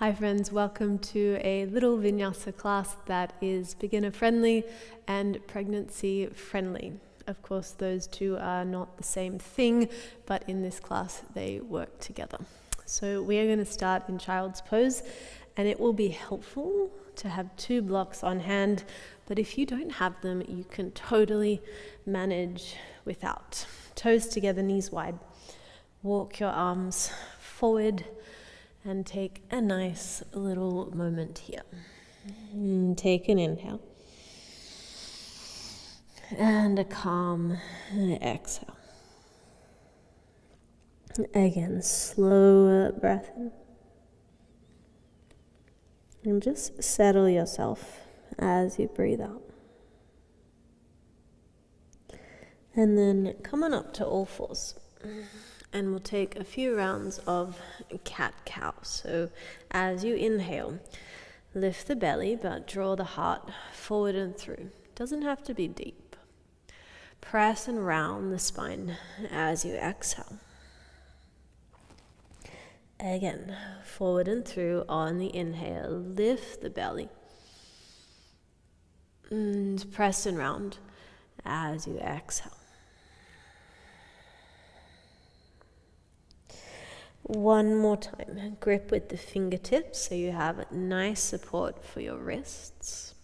Hi friends, welcome to a little Vinyasa class that is beginner friendly and pregnancy friendly. Of course, those two are not the same thing, but in this class they work together. So we are going to start in child's pose, and it will be helpful to have 2 blocks on hand, but if you don't have them, you can totally manage without. Toes together, knees wide. Walk your arms forward and take a nice little moment here. Take an inhale and a calm exhale. Again, slow breath in. And just settle yourself as you breathe out. And then come on up to all fours. And we'll take a few rounds of cat-cow. So as you inhale, lift the belly, but draw the heart forward and through. Doesn't have to be deep. Press and round the spine as you exhale. Again, forward and through on the inhale. Lift the belly. And press and round as you exhale. One more time. Grip with the fingertips so you have nice support for your wrists.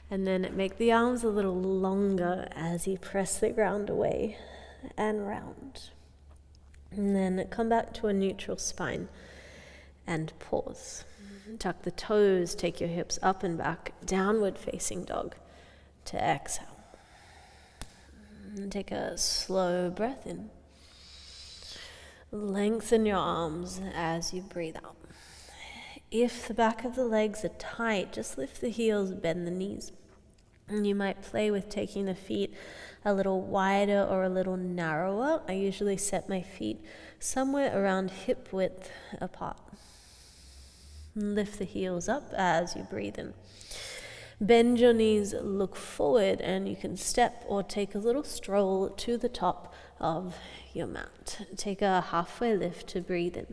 And then make the arms a little longer as you press the ground away and round. And then come back to a neutral spine and pause. Tuck the toes, take your hips up and back, downward facing dog to exhale. And take a slow breath in. Lengthen your arms as you breathe out. If the back of the legs are tight, just lift the heels, bend the knees. And you might play with taking the feet a little wider or a little narrower. I usually set my feet somewhere around hip width apart. Lift the heels up as you breathe in. Bend your knees, look forward, and you can step or take a little stroll to the top of your mat. Take a halfway lift to breathe in.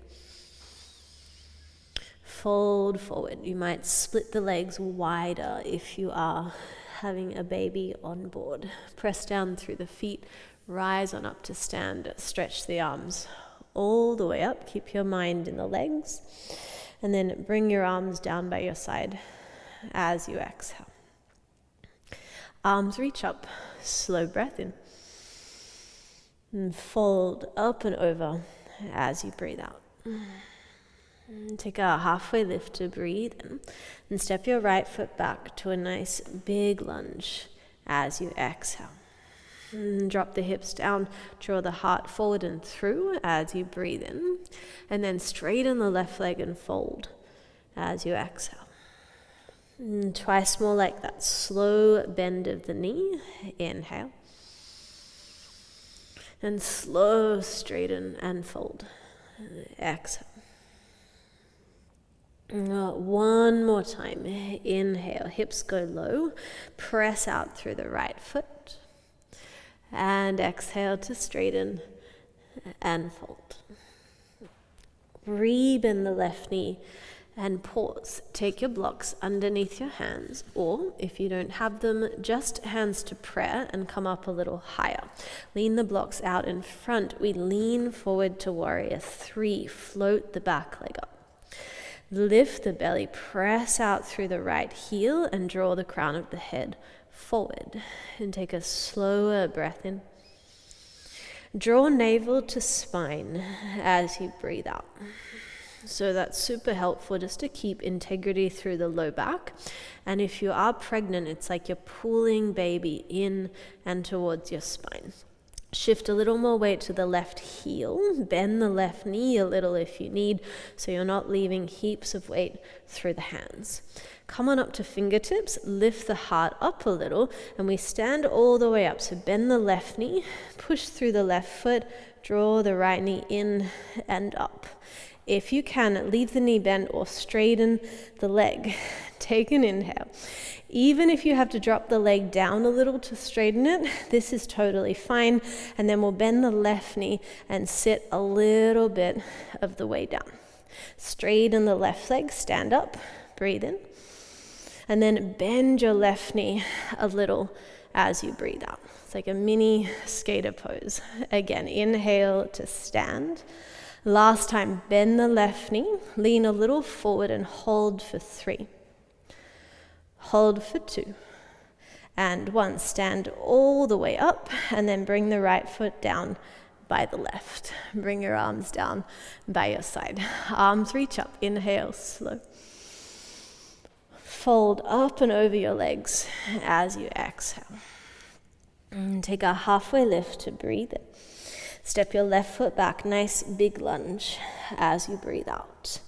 Fold forward. You might split the legs wider if you are having a baby on board. Press down through the feet, rise on up to stand, stretch the arms all the way up. Keep your mind in the legs, and then bring your arms down by your side as you exhale. Arms reach up, slow breath in. And fold up and over as you breathe out. And take a halfway lift to breathe in. And step your right foot back to a nice big lunge as you exhale. And drop the hips down, draw the heart forward and through as you breathe in. And then straighten the left leg and fold as you exhale. And twice more like that. Slow bend of the knee. Inhale. And slow straighten and fold. Exhale. One more time. Inhale. Hips go low. Press out through the right foot. And exhale to straighten and fold. Rebend the left knee and pause. Take your blocks underneath your hands, or if you don't have them, just hands to prayer and come up a little higher. Lean the blocks out in front. We lean forward to warrior 3. Float the back leg up. Lift the belly, press out through the right heel and draw the crown of the head forward. And take a slower breath in. Draw navel to spine as you breathe out. So that's super helpful just to keep integrity through the low back. And if you are pregnant, it's like you're pulling baby in and towards your spine. Shift a little more weight to the left heel. Bend the left knee a little if you need, so you're not leaving heaps of weight through the hands. Come on up to fingertips, lift the heart up a little, and we stand all the way up. So bend the left knee, push through the left foot, draw the right knee in and up. If you can, leave the knee bent or straighten the leg. Take an inhale. Even if you have to drop the leg down a little to straighten it, this is totally fine. And then we'll bend the left knee and sit a little bit of the way down. Straighten the left leg, stand up, breathe in. And then bend your left knee a little as you breathe out. It's like a mini skater pose. Again, inhale to stand. Last time, bend the left knee, lean a little forward and hold for 3. Hold for 2. And 1, stand all the way up and then bring the right foot down by the left. Bring your arms down by your side. Arms reach up, inhale, slow. Fold up and over your legs as you exhale. And take a halfway lift to breathe in. Step your left foot back, nice big lunge as you breathe out.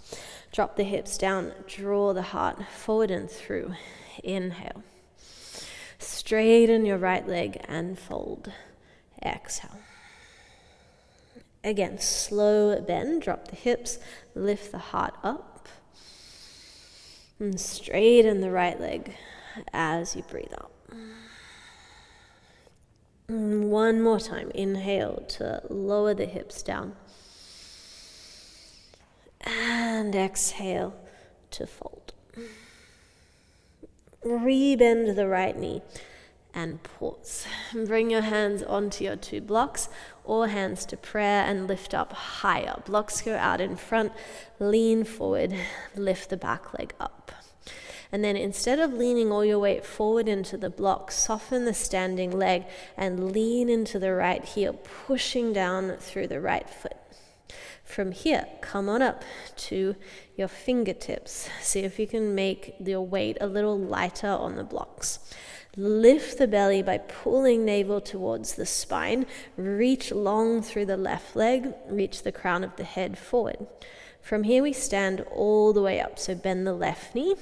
Drop the hips down, draw the heart forward and through. Inhale. Straighten your right leg and fold. Exhale. Again, slow bend, drop the hips, lift the heart up. And straighten the right leg as you breathe out. And one more time, inhale to lower the hips down. And exhale to fold. Rebend the right knee and pause. Bring your hands onto your 2 blocks or hands to prayer and lift up higher. Blocks go out in front, lean forward, lift the back leg up. And then instead of leaning all your weight forward into the block, soften the standing leg and lean into the right heel, pushing down through the right foot. From here, come on up to your fingertips. See if you can make your weight a little lighter on the blocks. Lift the belly by pulling navel towards the spine. Reach long through the left leg. Reach the crown of the head forward. From here, we stand all the way up. So bend the left knee.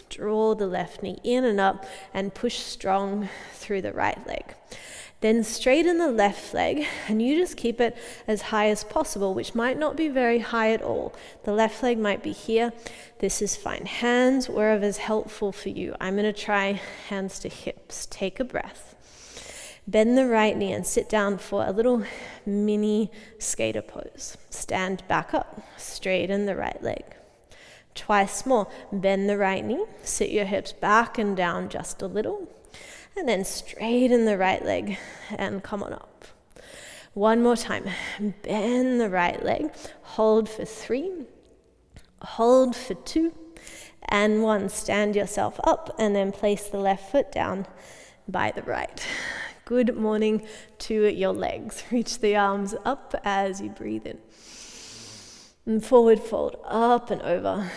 Draw the left knee in and up and push strong through the right leg. Then straighten the left leg and you just keep it as high as possible, which might not be very high at all. The left leg might be here. This is fine. Hands wherever is helpful for you. I'm going to try hands to hips. Take a breath. Bend the right knee and sit down for a little mini skater pose. Stand back up. Straighten the right leg. Twice more. Bend the right knee. Sit your hips back and down just a little. And then straighten the right leg and come on up. One more time. Bend the right leg. Hold for 3. Hold for 2. And 1. Stand yourself up and then place the left foot down by the right. Good morning to your legs. Reach the arms up as you breathe in. And forward fold up and over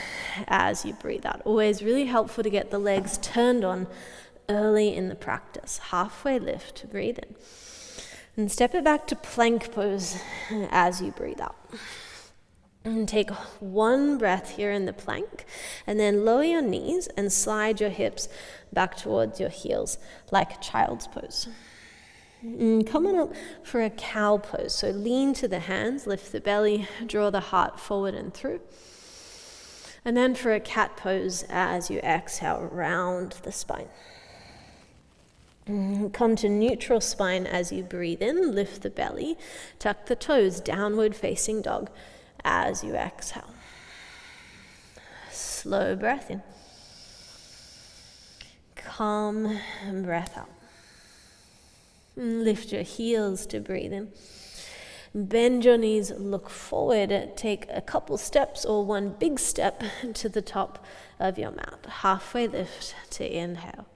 as you breathe out. Always really helpful to get the legs turned on early in the practice. Halfway lift, breathe in. And step it back to plank pose as you breathe out. And take 1 breath here in the plank, and then lower your knees and slide your hips back towards your heels like a child's pose. And come on up for a cow pose. So lean to the hands, lift the belly, draw the heart forward and through. And then for a cat pose as you exhale, round the spine. Come to neutral spine as you breathe in, lift the belly, tuck the toes, downward facing dog as you exhale. Slow breath in. Calm breath out. Lift your heels to breathe in. Bend your knees, look forward, take a couple steps or 1 big step to the top of your mat. Halfway lift to inhale.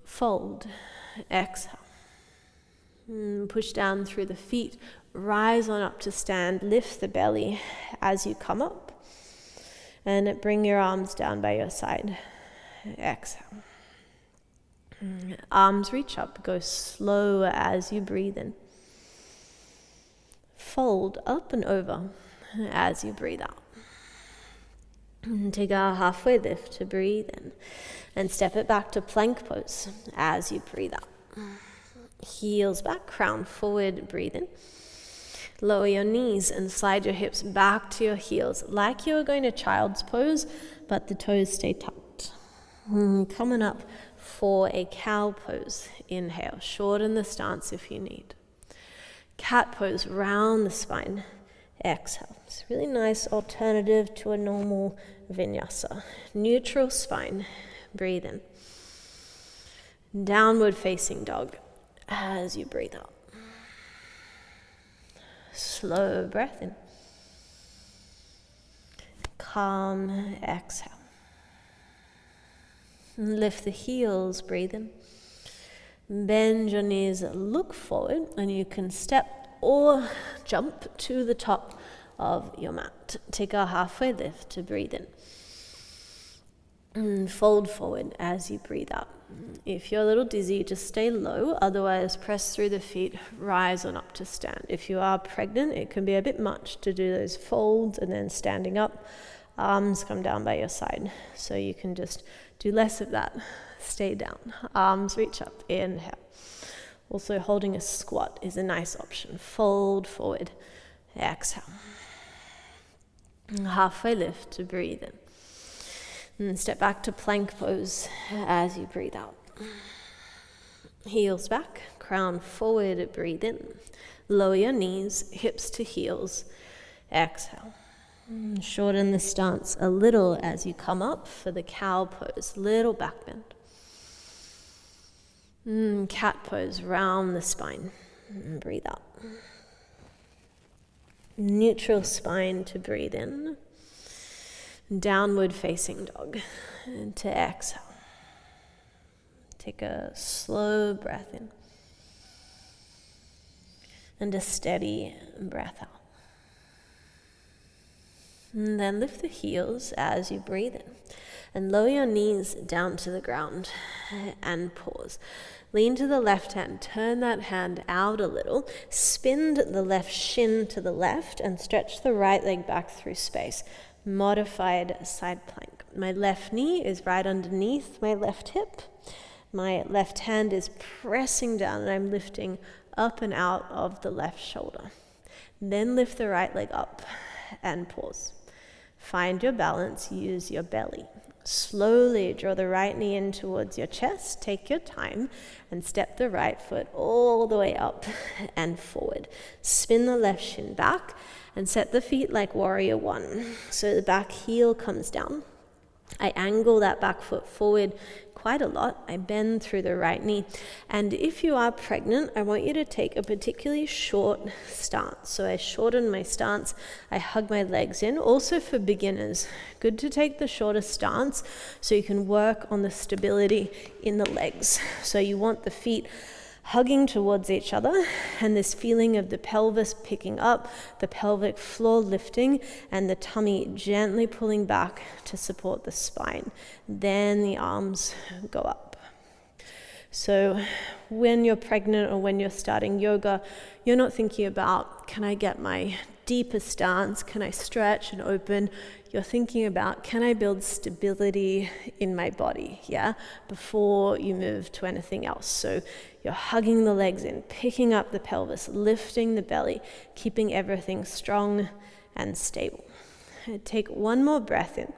Fold, exhale. Push down through the feet, rise on up to stand, lift the belly as you come up, and bring your arms down by your side. Exhale. Arms reach up, go slow as you breathe in. Fold up and over as you breathe out. Take a halfway lift to breathe in and step it back to plank pose as you breathe out. Heels back, crown forward, breathe in. Lower your knees and slide your hips back to your heels like you're going to child's pose, but the toes stay tucked. Coming up for a cow pose. Inhale, shorten the stance if you need. Cat pose, round the spine. exhale. It's a really nice alternative to a normal vinyasa. Neutral spine. Breathe in. Downward facing dog as you breathe out. Slow breath in. Calm exhale. Lift the heels, breathe in. Bend your knees, look forward, and you can step or jump to the top of your mat. Take a halfway lift to breathe in. Fold forward as you breathe out. If you're a little dizzy, just stay low, otherwise press through the feet, rise on up to stand. If you are pregnant, it can be a bit much to do those folds and then standing up. Arms come down by your side, so you can just do less of that. Stay down. Arms reach up, inhale. Also holding a squat is a nice option. Fold forward, exhale. Halfway lift to breathe in. And step back to plank pose as you breathe out. Heels back, crown forward, breathe in. Lower your knees, hips to heels, exhale. Shorten the stance a little as you come up for the cow pose, little back bend. Cat pose, round the spine, breathe out. Neutral spine to breathe in. Downward facing dog to exhale. Take a slow breath in and a steady breath out. And then lift the heels as you breathe in and lower your knees down to the ground and pause. Lean to the left hand, turn that hand out a little, spin the left shin to the left and stretch the right leg back through space. Modified side plank. My left knee is right underneath my left hip. My left hand is pressing down and I'm lifting up and out of the left shoulder. Then lift the right leg up and pause. Find your balance, use your belly. Slowly draw the right knee in towards your chest, take your time, and step the right foot all the way up and forward. Spin the left shin back and set the feet like warrior one. So the back heel comes down. I angle that back foot forward quite a lot. I bend through the right knee. And if you are pregnant, I want you to take a particularly short stance. So I shorten my stance. I hug my legs in. Also for beginners, good to take the shorter stance so you can work on the stability in the legs. So you want the feet hugging towards each other, and this feeling of the pelvis picking up, the pelvic floor lifting, and the tummy gently pulling back to support the spine. Then the arms go up. So when you're pregnant or when you're starting yoga, you're not thinking about, can I get my deeper stance? Can I stretch and open? You're thinking about, can I build stability in my body, before you move to anything else. So you're hugging the legs in, picking up the pelvis, lifting the belly, keeping everything strong and stable. Take one more breath in.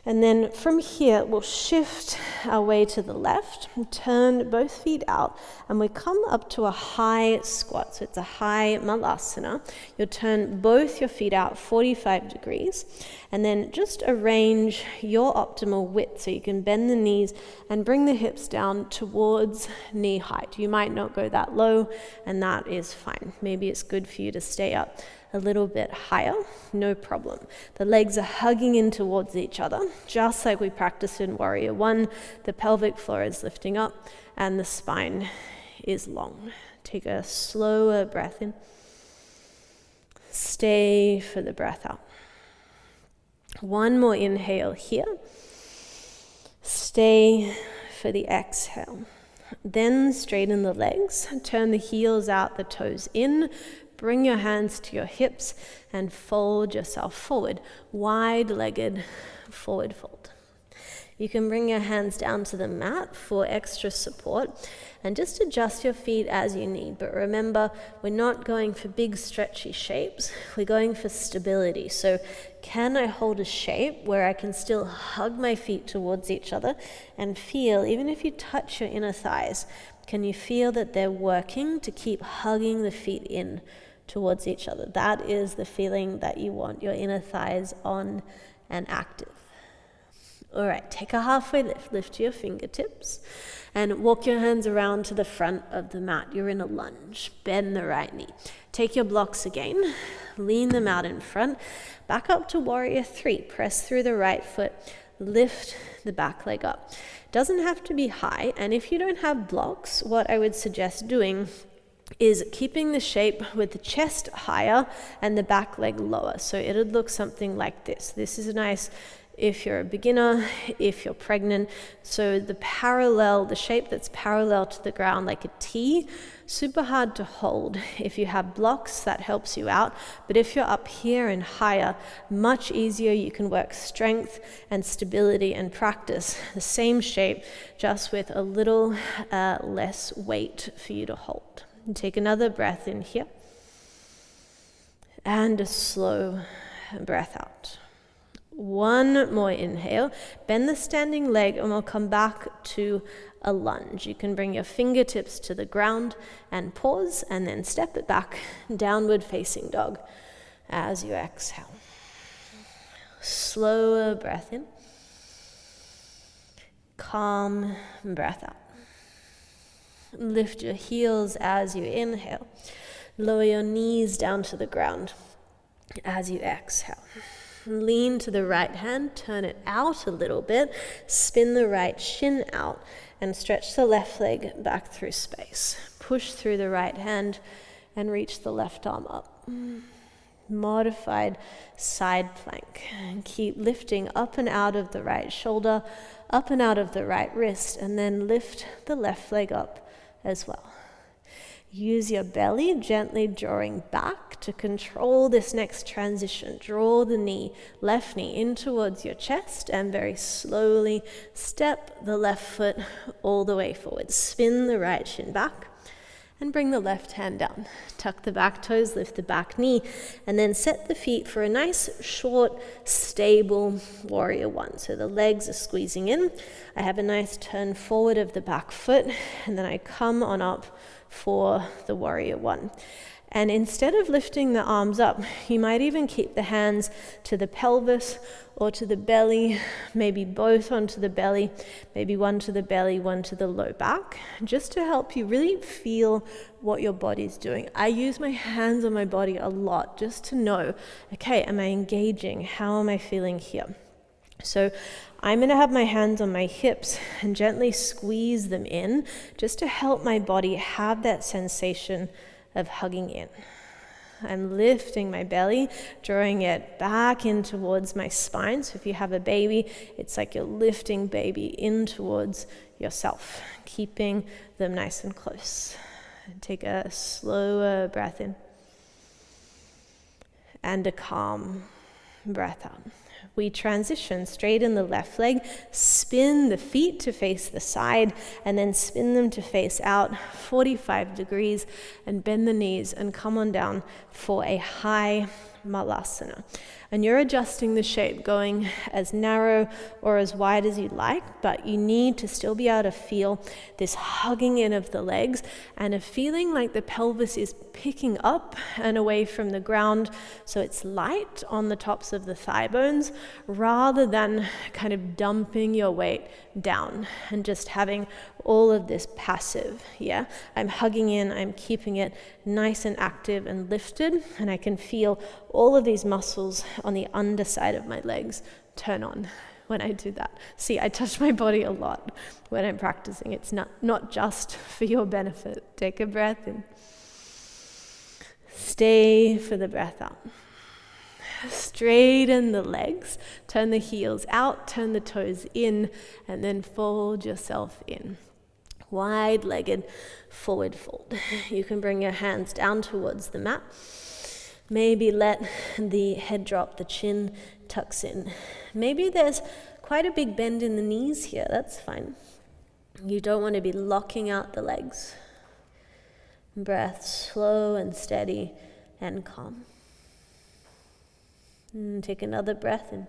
And then from here, we'll shift our way to the left, turn both feet out, and we come up to a high squat. So it's a high malasana. You'll turn both your feet out 45 degrees, and then just arrange your optimal width so you can bend the knees and bring the hips down towards knee height. You might not go that low, and that is fine. Maybe it's good for you to stay up a little bit higher, no problem. The legs are hugging in towards each other, just like we practiced in Warrior One. The pelvic floor is lifting up and the spine is long. Take a slower breath in. Stay for the breath out. One more inhale here. Stay for the exhale. Then straighten the legs, turn the heels out, the toes in. Bring your hands to your hips and fold yourself forward, wide-legged forward fold. You can bring your hands down to the mat for extra support and just adjust your feet as you need. But remember, we're not going for big stretchy shapes, we're going for stability. So can I hold a shape where I can still hug my feet towards each other and feel, even if you touch your inner thighs, can you feel that they're working to keep hugging the feet in towards each other. That is the feeling that you want, your inner thighs on and active. All right, take a halfway lift. Lift your fingertips and walk your hands around to the front of the mat. You're in a lunge. Bend the right knee. Take your blocks again. Lean them out in front. Back up to warrior 3. Press through the right foot. Lift the back leg up. Doesn't have to be high. And if you don't have blocks, what I would suggest doing is keeping the shape with the chest higher and the back leg lower. So it would look something like this. This is nice if you're a beginner, if you're pregnant. So the shape that's parallel to the ground like a T, super hard to hold. If you have blocks, that helps you out. But if you're up here and higher, much easier. You can work strength and stability and practice the same shape, just with a little less weight for you to hold. And take another breath in here. And a slow breath out. One more inhale. Bend the standing leg and we'll come back to a lunge. You can bring your fingertips to the ground and pause, and then step it back, downward facing dog as you exhale. Slower breath in. Calm breath out. Lift your heels as you inhale. Lower your knees down to the ground as you exhale. Lean to the right hand, turn it out a little bit, spin the right shin out, and stretch the left leg back through space. Push through the right hand and reach the left arm up. Modified side plank. And keep lifting up and out of the right shoulder, up and out of the right wrist, and then lift the left leg up as well. Use your belly, gently drawing back to control this next transition. Draw the left knee in towards your chest, and very slowly step the left foot all the way forward. Spin the right shin back and bring the left hand down. Tuck the back toes, lift the back knee, and then set the feet for a nice, short, stable warrior 1. So the legs are squeezing in. I have a nice turn forward of the back foot, and then I come on up for the warrior 1. And instead of lifting the arms up, you might even keep the hands to the pelvis or to the belly, maybe both onto the belly, maybe one to the belly, one to the low back, just to help you really feel what your body's doing. I use my hands on my body a lot just to know, okay, am I engaging? How am I feeling here? So I'm going to have my hands on my hips and gently squeeze them in, just to help my body have that sensation of hugging in. I'm lifting my belly, drawing it back in towards my spine. So if you have a baby, it's like you're lifting baby in towards yourself, keeping them nice and close. And take a slower breath in and a calm breath out. We transition, straighten the left leg, spin the feet to face the side, and then spin them to face out 45 degrees, and bend the knees and come on down for a high malasana. And you're adjusting the shape, going as narrow or as wide as you like, but you need to still be able to feel this hugging in of the legs and a feeling like the pelvis is picking up and away from the ground, so it's light on the tops of the thigh bones rather than kind of dumping your weight down and just having all of this passive. I'm hugging in, I'm keeping it nice and active and lifted, and I can feel all of these muscles on the underside of my legs turn on when I do that. See, I touch my body a lot when I'm practicing. It's not just for your benefit. Take a breath in. Stay for the breath out. Straighten the legs, turn the heels out, turn the toes in, and then fold yourself in. Wide-legged forward fold. You can bring your hands down towards the mat. Maybe let the head drop, the chin tucks in. Maybe there's quite a big bend in the knees here. That's fine. You don't want to be locking out the legs. Breath slow and steady and calm. And take another breath in.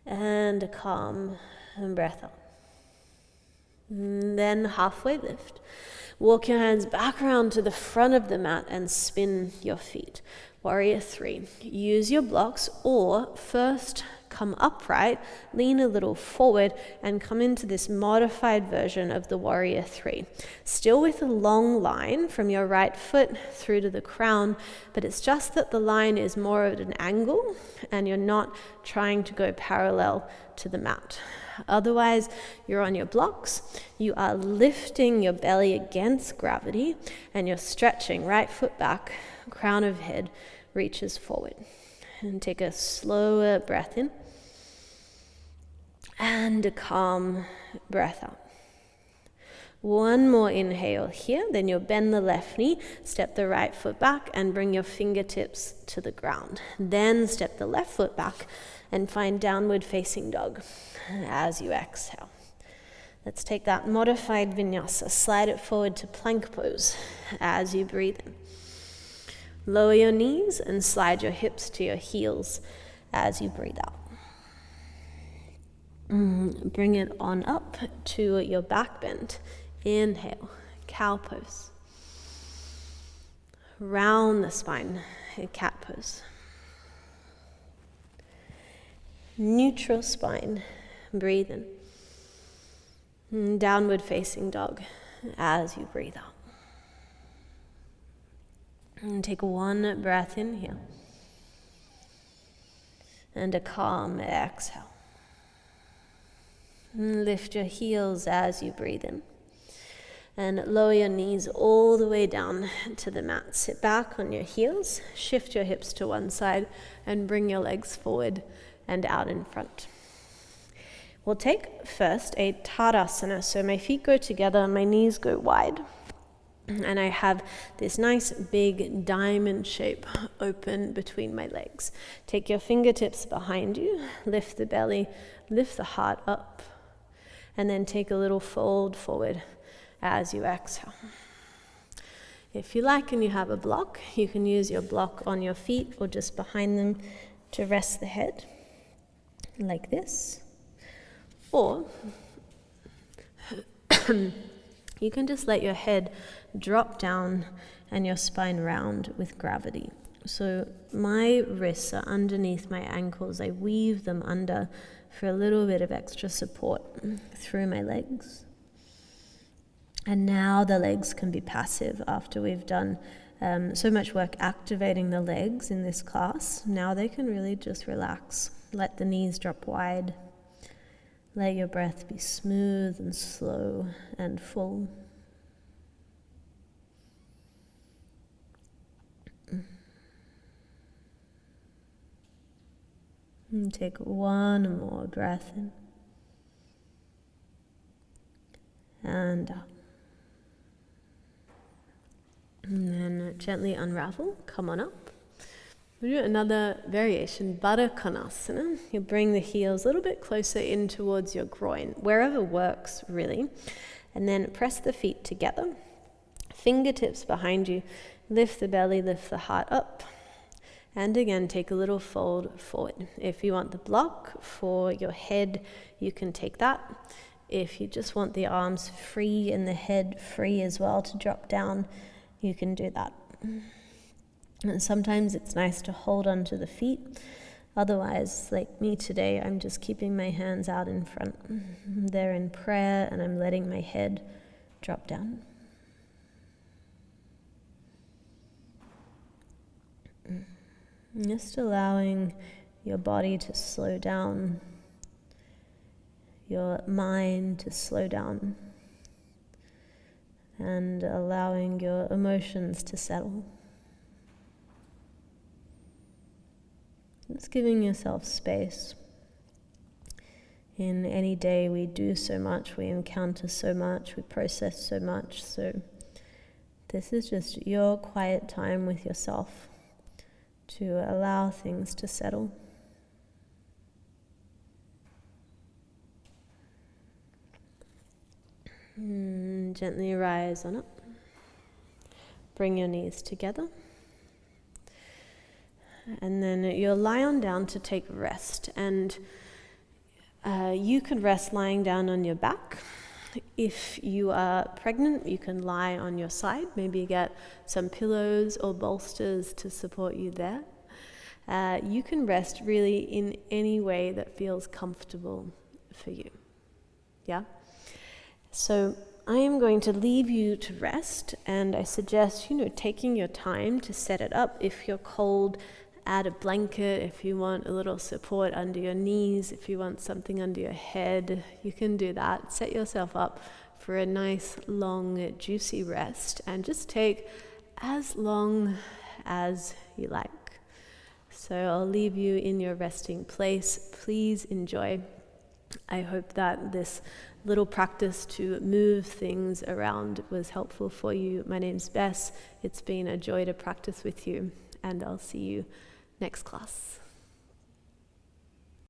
And a calm breath out. And then halfway lift. Walk your hands back around to the front of the mat and spin your feet. Warrior 3. Use your blocks, or first come upright, lean a little forward, and come into this modified version of the Warrior 3. Still with a long line from your right foot through to the crown, but it's just that the line is more at an angle and you're not trying to go parallel to the mat. Otherwise, you're on your blocks, you are lifting your belly against gravity, and you're stretching right foot back, crown of head reaches forward. And take a slower breath in, and a calm breath out. One more inhale here, then you'll bend the left knee, step the right foot back, and bring your fingertips to the ground. Then step the left foot back and find downward facing dog as you exhale. Let's take that modified vinyasa, slide it forward to plank pose as you breathe in. Lower your knees and slide your hips to your heels as you breathe out. Bring it on up to your back bend. Inhale, cow pose. Round the spine, cat pose. Neutral spine, breathe in. Downward facing dog as you breathe out. And take one breath in here. And a calm exhale. And lift your heels as you breathe in. And lower your knees all the way down to the mat. Sit back on your heels, shift your hips to one side, and bring your legs forward and out in front. We'll take first a Tadasana. So my feet go together, my knees go wide. And I have this nice big diamond shape open between my legs. Take your fingertips behind you, lift the belly, lift the heart up, and then take a little fold forward as you exhale. If you like and you have a block, you can use your block on your feet or just behind them to rest the head, like this. Or you can just let your head drop down and your spine round with gravity. So my wrists are underneath my ankles. I weave them under for a little bit of extra support through my legs. And now the legs can be passive after we've done so much work activating the legs in this class. Now they can really just relax. Let the knees drop wide. Let your breath be smooth and slow and full. And take one more breath in. And out. And then gently unravel, come on up. We'll do another variation, Baddha Konasana. You bring the heels a little bit closer in towards your groin, wherever works really. And then press the feet together. Fingertips behind you, lift the belly, lift the heart up. And again, take a little fold forward. If you want the block for your head, you can take that. If you just want the arms free and the head free as well to drop down, you can do that. And sometimes it's nice to hold onto the feet. Otherwise, like me today, I'm just keeping my hands out in front. They're in prayer and I'm letting my head drop down. Just allowing your body to slow down, your mind to slow down, and allowing your emotions to settle. Just giving yourself space. In any day we do so much, we encounter so much, we process so much, so this is just your quiet time with yourself to allow things to settle. Gently rise on up. Bring your knees together. And then you'll lie on down to take rest. And you could rest lying down on your back, If you are pregnant, you can lie on your side, maybe get some pillows or bolsters to support you there. You can rest really in any way that feels comfortable for you. Yeah? So I am going to leave you to rest, and I suggest, taking your time to set it up. If you're cold, add a blanket. If you want a little support under your knees, if you want something under your head, you can do that. Set yourself up for a nice, long, juicy rest, and just take as long as you like. So I'll leave you in your resting place. Please enjoy. I hope that this little practice to move things around was helpful for you. My name's Bess. It's been a joy to practice with you, and I'll see you next class.